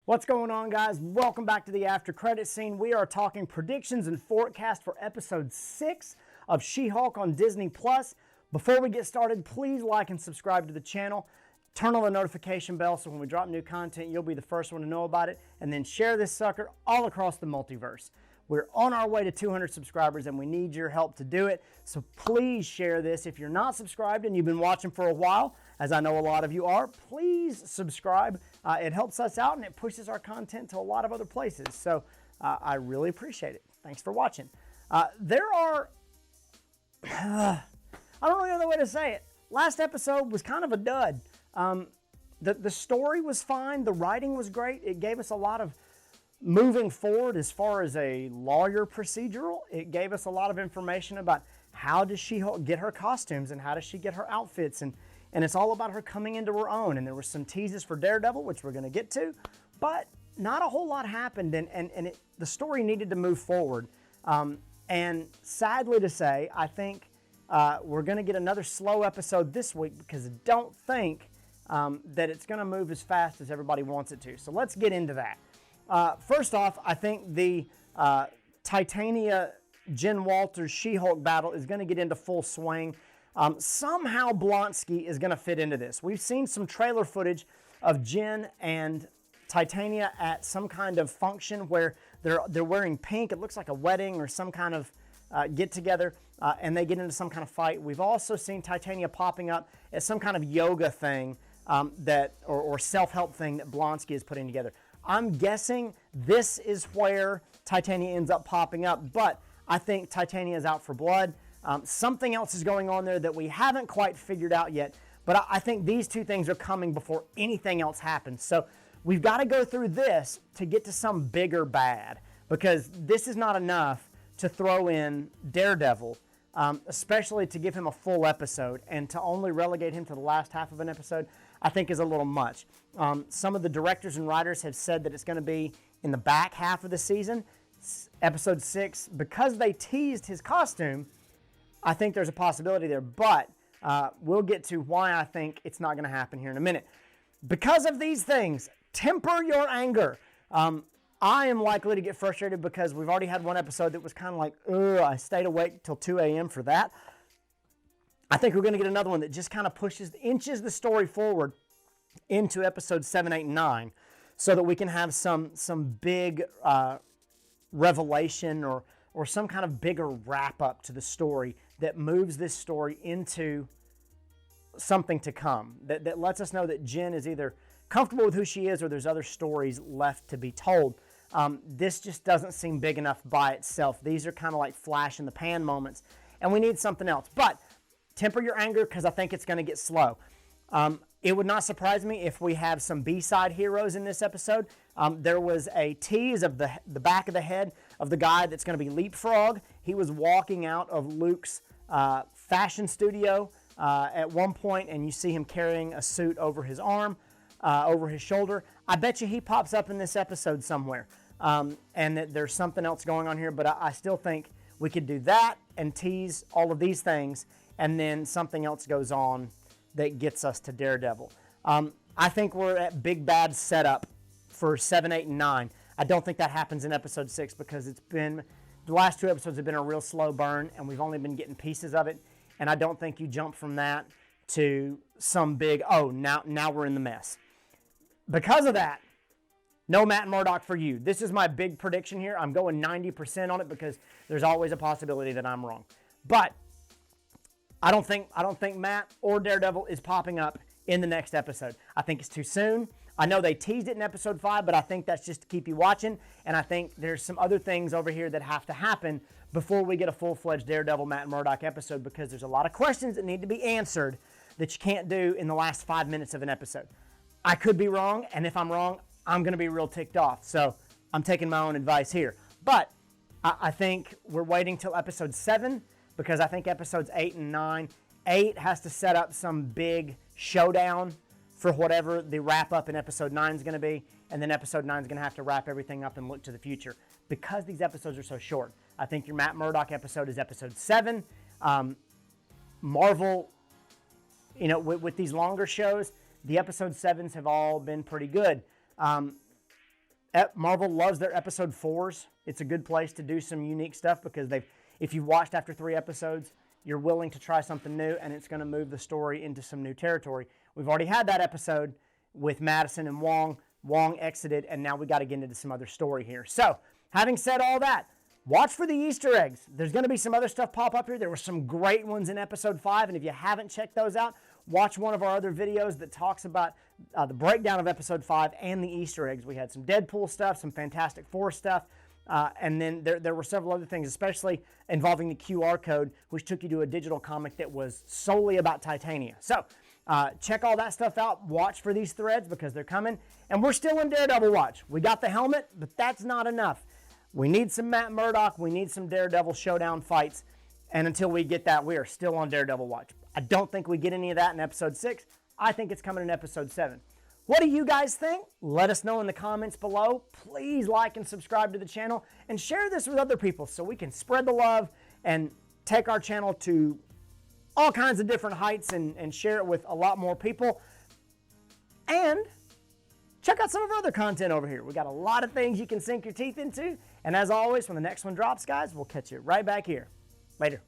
What's going on, guys? Welcome back to the after credit scene. We are talking predictions and forecast for episode 6 of She-Hulk on Disney+. Before we get started, please like and subscribe to the channel. Turn on the notification bell so when we drop new content, you'll be the first one to know about it. And then share this sucker all across the multiverse. We're on our way to 200 subscribers and we need your help to do it. So please share this. If you're not subscribed and you've been watching for a while, as I know a lot of you are, please subscribe. It helps us out and it pushes our content to a lot of other places. So I really appreciate it. Thanks for watching. I don't know any other way to say it. Last episode was kind of a dud. The story was fine. The writing was great. It gave us a lot of moving forward as far as a lawyer procedural. It gave us a lot of information about how does she get her costumes and how does she get her outfits, and it's all about her coming into her own. And there were some teases for Daredevil, which we're going to get to, but not a whole lot happened, and the story needed to move forward. And sadly to say, I think we're going to get another slow episode this week because I don't think that it's going to move as fast as everybody wants it to. So let's get into that. First off, I think the Titania Jen Walters She-Hulk battle is going to get into full swing. Somehow Blonsky is going to fit into this. We've seen some trailer footage of Jen and Titania at some kind of function where they're wearing pink. It looks like a wedding or some kind of get together, and they get into some kind of fight. We've also seen Titania popping up at some kind of yoga thing or self-help thing that Blonsky is putting together. I'm guessing this is where Titania ends up popping up, but I think Titania is out for blood. Something else is going on there that we haven't quite figured out yet, but I think these two things are coming before anything else happens. So we've got to go through this to get to some bigger bad, because this is not enough to throw in Daredevil, especially to give him a full episode, and to only relegate him to the last half of an episode, I think is a little much. Some of the directors and writers have said that it's going to be in the back half of the season, episode 6. Because they teased his costume, I think there's a possibility there, but we'll get to why I think it's not going to happen here in a minute. Because of these things, temper your anger. I am likely to get frustrated because we've already had one episode that was kind of like, ugh, I stayed awake till 2 a.m. for that. I think we're going to get another one that just kind of inches the story forward into episodes 7, 8, and 9, so that we can have some big revelation or some kind of bigger wrap-up to the story that moves this story into something to come, that lets us know that Jen is either comfortable with who she is or there's other stories left to be told. This just doesn't seem big enough by itself. These are kind of like flash-in-the-pan moments, and we need something else. But temper your anger, because I think it's going to get slow. It would not surprise me if we have some B-side heroes in this episode. There was a tease of the back of the head of the guy that's going to be Leapfrog. He was walking out of Luke's fashion studio at one point, and you see him carrying a suit over his arm, over his shoulder. I bet you he pops up in this episode somewhere, and that there's something else going on here, but I still think we could do that and tease all of these things, and then something else goes on that gets us to Daredevil. I think we're at big bad setup for 7, 8, and 9. I don't think that happens in episode 6 because the last 2 episodes have been a real slow burn and we've only been getting pieces of it. And I don't think you jump from that to some big, oh, now we're in the mess. Because of that, no Matt Murdock for you. This is my big prediction here. I'm going 90% on it because there's always a possibility that I'm wrong. But I don't think Matt or Daredevil is popping up in the next episode. I think it's too soon. I know they teased it in episode 5, but I think that's just to keep you watching. And I think there's some other things over here that have to happen before we get a full-fledged Daredevil Matt Murdock episode, because there's a lot of questions that need to be answered that you can't do in the last 5 minutes of an episode. I could be wrong, and if I'm wrong, I'm going to be real ticked off. So I'm taking my own advice here. But I think we're waiting till episode 7, because I think episodes 8 and 9, 8 has to set up some big showdown for whatever the wrap-up in episode 9 is going to be, and then episode 9 is going to have to wrap everything up and look to the future. Because these episodes are so short, I think your Matt Murdock episode is episode 7. Marvel, with these longer shows, the episode 7s have all been pretty good. Marvel loves their episode 4s. It's a good place to do some unique stuff because if you've watched after 3 episodes, you're willing to try something new, and it's going to move the story into some new territory. We've already had that episode with Madison and Wong. Wong exited, and now we got to get into some other story here. So, having said all that, watch for the Easter eggs. There's going to be some other stuff pop up here. There were some great ones in episode 5, and if you haven't checked those out, watch one of our other videos that talks about the breakdown of episode 5 and the Easter eggs. We had some Deadpool stuff, some Fantastic Four stuff, and then there were several other things, especially involving the QR code, which took you to a digital comic that was solely about Titania. So, check all that stuff out. Watch for these threads because they're coming. And we're still in Daredevil watch. We got the helmet, but that's not enough. We need some Matt Murdock. We need some Daredevil showdown fights. And until we get that, we are still on Daredevil watch. I don't think we get any of that in episode 6. I think it's coming in episode 7. What do you guys think? Let us know in the comments below. Please like and subscribe to the channel and share this with other people so we can spread the love and take our channel to all kinds of different heights and share it with a lot more people. And check out some of our other content over here. We got a lot of things you can sink your teeth into. And as always, when the next one drops, guys, we'll catch you right back here. Later.